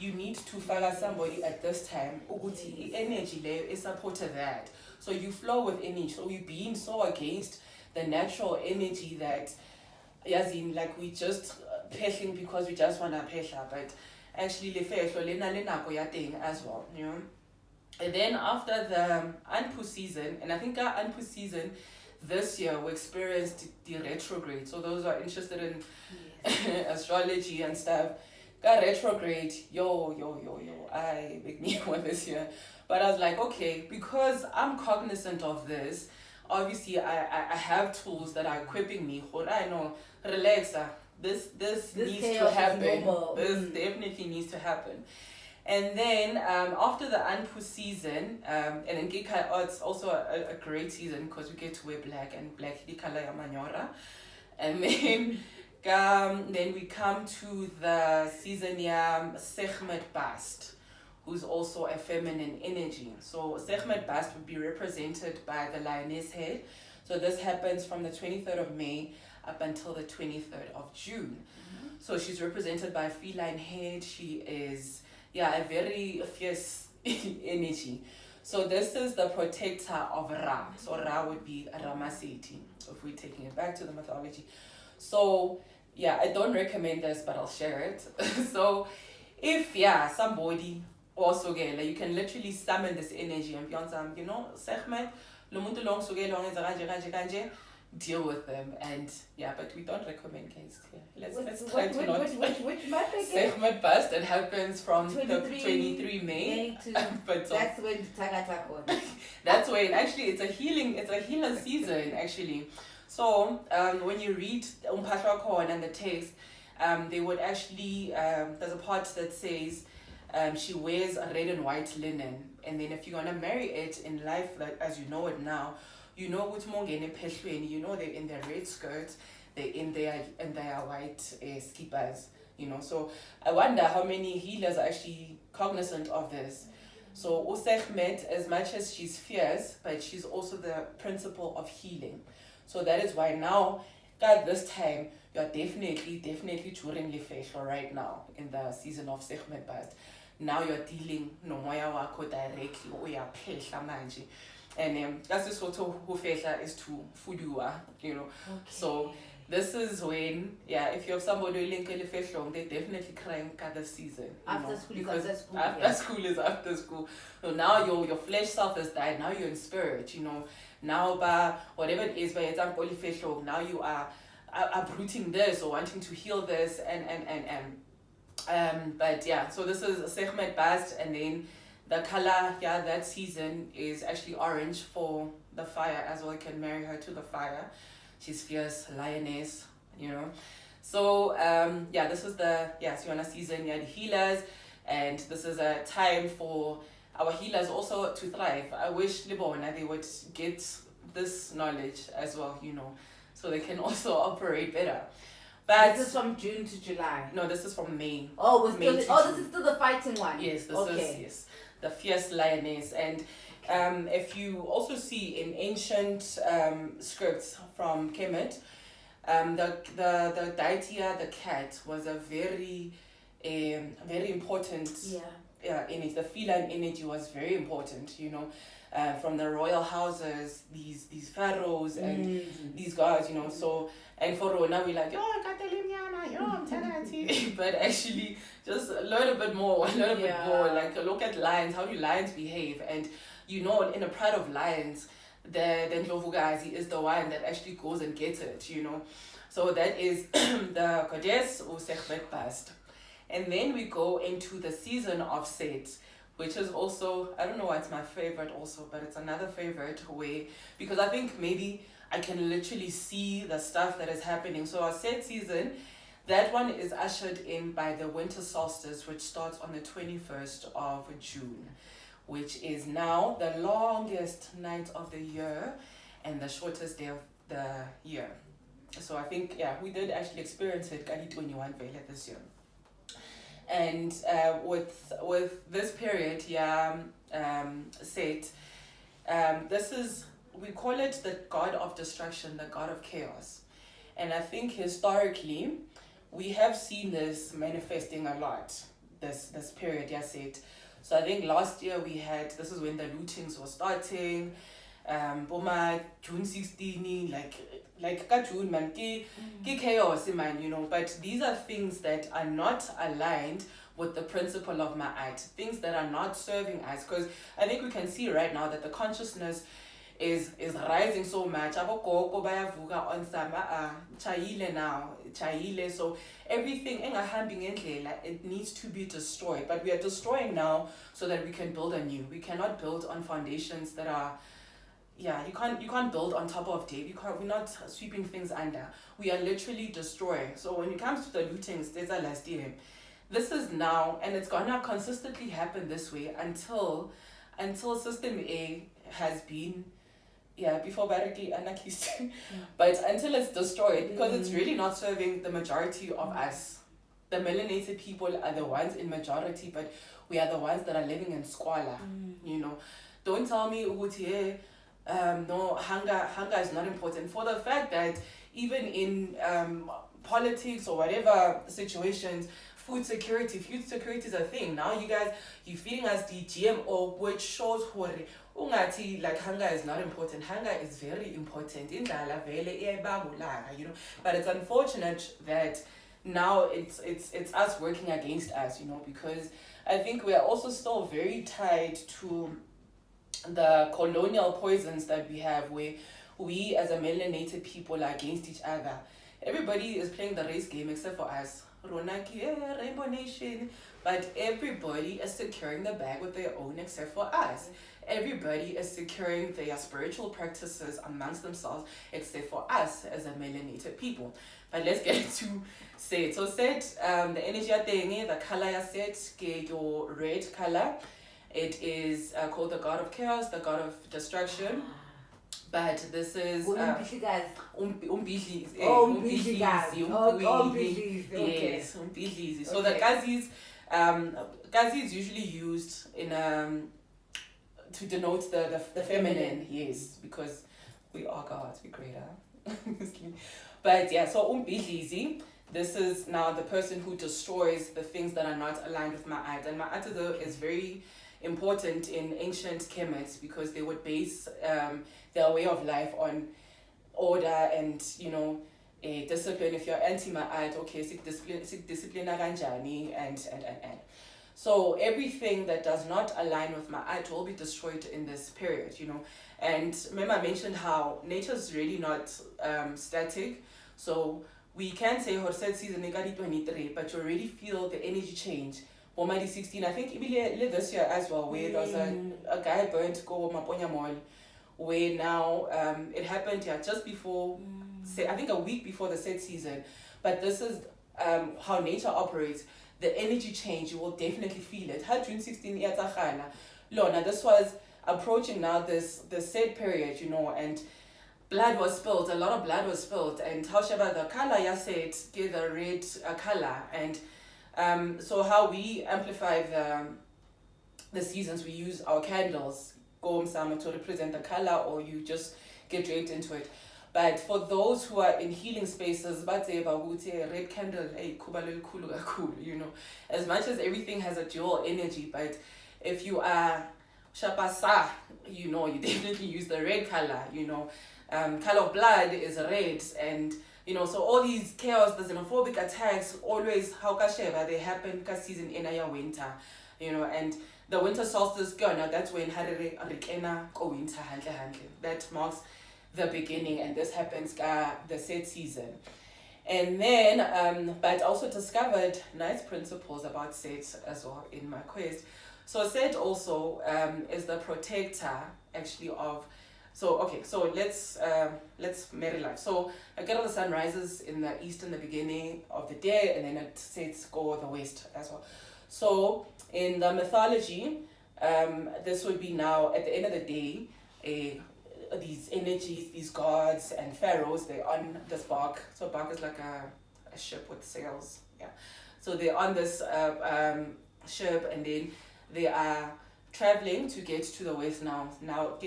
you need to follow somebody at this time. Uguti energy layer is supported that. So you flow with energy. So you're being so against the natural energy that, as in, like, we just peshing because we just want to pesha, but actually le fehlo le na le nako ya teng as well, you know. And then after the Anpu season, and I think our Anpu season this year we experienced the retrograde. So those who are interested in astrology and stuff, got retrograde, yo, I make me one this year. But I was like, okay, because I'm cognizant of this, obviously I have tools that are equipping me. I know, relax, this needs to happen. This definitely needs to happen. And then after the Anpu season, and then Gika, it's also a great season because we get to wear black, and black is the color ya manyora. And then we come to the season Snippets Bast, who's also a feminine energy. So Snippets Bast would be represented by the lioness head. So this happens from the 23rd of May up until the 23rd of June. Mm-hmm. So she's represented by a feline head. She is a very fierce energy. So this is the protector of Ra. So Ra would be Ramaseti, if we're taking it back to the mythology. So I don't recommend this, but I'll share it. So if somebody also get, you can literally summon this energy and be on some, Sechmet, Lumuntu long so long deal with them, and but we don't recommend case here. Let's try to not. Which month again? Snippets Bast. It happens from the 23 May to but that's when Tagata on. That's when actually it's a healer season actually. So when you read Umpashwa Korn and the text, they would actually there's a part that says she wears a red and white linen, and then if you're gonna marry it in life, like as you know it now, you know what mongene peshweni, you know they're in their red skirts, they're in their white skippers, So I wonder how many healers are actually cognizant of this. So Usechmet, as much as she's fierce, but she's also the principle of healing. So that is why now, at this time, you're definitely during Lefesho right now in the season of Snippets Bast. Now you're dealing no Moya wako directly, or you're pesha manje. And that's just what Hufesha is to Fudua, Okay. So this is when, if you have somebody link Lefesho, they definitely crank at the season. After school because is after school. School is after school. So now your flesh self has died, now you're in spirit, Now, whatever it is, now you are uprooting this or wanting to heal this, so this is Snippets Bast, and then the color, that season is actually orange for the fire as well. You can marry her to the fire. She's fierce, lioness, So, this is the, Siona season, the healers, and this is a time for our healers also to thrive. I wish Libona they would get this knowledge as well, so they can also operate better. But this is from June to July. No, this is from May. This is still the fighting one. Yes, this is the fierce lioness. And if you also see in ancient scripts from Kemet, the deity, the cat, was a very important energy. The feline energy was very important, from the royal houses, these pharaohs and these guys, So, and for Rona, we're like, but actually, just learn a bit more, Like, look at lions. How do lions behave? And in a pride of lions, the Ndlovukazi is the one that actually goes and gets it, So that is the goddess or Snippets Bast. And then we go into the season of Set, which is also, I don't know why it's my favorite also, but it's another favorite way, because I think maybe I can literally see the stuff that is happening. So our Set season, that one is ushered in by the winter solstice, which starts on the 21st of June, which is now the longest night of the year and the shortest day of the year. So I think, we did actually experience it, Kali 21 Vele this year. And with this period, Set, this is, we call it the god of destruction, the god of chaos. And I think historically, we have seen this manifesting a lot. this period, yes it. So I think last year this is when the lootings were starting. Boma June 16, like ka June man, ki chaos man, but these are things that are not aligned with the principle of ma'at, things that are not serving us, because I think we can see right now that the consciousness is rising so much. Abogogo bayavuka on sama chayile now, chayile, so everything it needs to be destroyed, but we are destroying now so that we can build anew. We cannot build on foundations that are you can't build on top of tape. We're not sweeping things under. We are literally destroying. So when it comes to the lootings, there's a last year. This is now, and it's gonna consistently happen this way until System A has been before Baraki anarchist. But until it's destroyed, because it's really not serving the majority of us. The melanated people are the ones in majority, but we are the ones that are living in squalor. Don't tell me no, hunger is not important, for the fact that even in politics or whatever situations, food security is a thing. Now you're feeding us the GMO, which shows like hunger is not important. Hunger is very important. But it's unfortunate that now it's us working against us, because I think we are also still very tied to the colonial poisons that we have, where we as a melanated people are against each other. Everybody is playing the race game except for us. Ronaki, Rainbow Nation. But everybody is securing the bag with their own except for us. Everybody is securing their spiritual practices amongst themselves except for us as a melanated people. But let's get to Set. So Set, the energy thing, the color ya Set, your red color. It is called the god of chaos, the god of destruction. But this is Umbihli. Yes, umbihli. So the Gazi is usually used in to denote the feminine, yes, because we are gods, we're greater. But so umbihli, this is now the person who destroys the things that are not aligned with ma'at. And ma'at is very important in ancient Kemet, because they would base their way of life on order and discipline. If you're anti-ma'at, okay, discipline kanjani and. So everything that does not align with ma'at will be destroyed in this period, And remember I mentioned how nature is really not static. So we can say Horset season 23, but you already feel the energy change. Bomadi 16, I think even this year as well, where there was a guy burnt go Maponya Mall, where now it happened just before, I think a week before the set season. But this is how nature operates. The energy change, you will definitely feel it. How June 16 Lona, this was approaching now the set period, and blood was spilled, a lot of blood was spilled, and how Shaba the color ya said gave the red color, and so how we amplify the seasons, we use our candles, go to represent the color, or you just get draped into it. But for those who are in healing spaces, red candle, as much as everything has a dual energy, but if you are shapasa, you definitely use the red color, color of blood is red, and so all these chaos, the xenophobic attacks, always they happen season in a winter, and the winter solstice now that's when winter that marks the beginning, and this happens the set season. And then but also discovered nice principles about Set as well in my quest. So Set also is the protector actually of. So let's marry life. So the sun rises in the east in the beginning of the day, and then it sets go the west as well. So in the mythology, this would be now at the end of the day, these energies, these gods and pharaohs, they're on this bark. So bark is like a ship with sails. Yeah. So they're on this ship, and then they are traveling to get to the west now. Now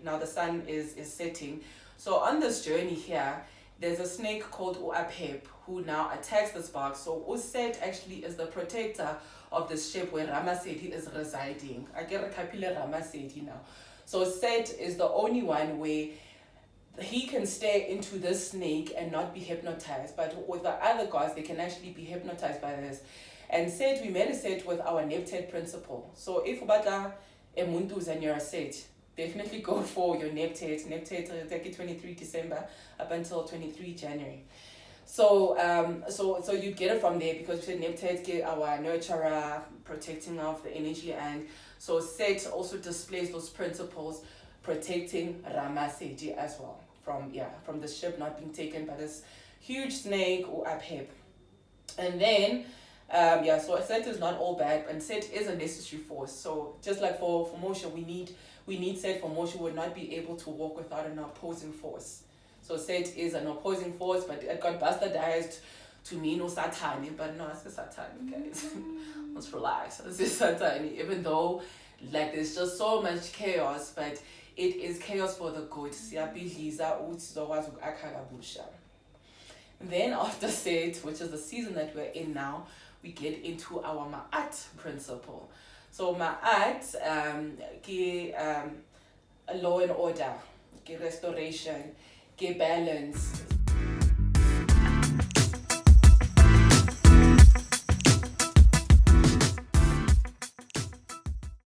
now the sun is setting. So on this journey here, there's a snake called Uapep who now attacks this bark. So Uset actually is the protector of the ship where Ramasedi is residing. I get a capilla Ramasedi now. So Set is the only one where he can stare into this snake and not be hypnotized. But with the other gods, they can actually be hypnotized by this. And Set, we made a set with our Neptet principle. So if Ubata Emuntus and you're a Set, definitely go for your Neptet. Neptet, take it 23 December up until 23 January. So so you get it from there because we said Neptet get our nurturer, protecting of the energy, and so Set also displays those principles, protecting Ramasedi as well from the ship not being taken by this huge snake or Uapep. And then so Set is not all bad, and Set is a necessary force. So just like for Moshe, we need Set for Moshe would not be able to walk without an opposing force. So Set is an opposing force, but it got bastardized to mean Satani, but no, it's Satani, guys. Let's relax. It's Satani, even though like there's just so much chaos, but it is chaos for the good. Then after Set, which is the season that we're in now, we get into our Ma'at principle. So Ma'at, law and order, restoration, balance.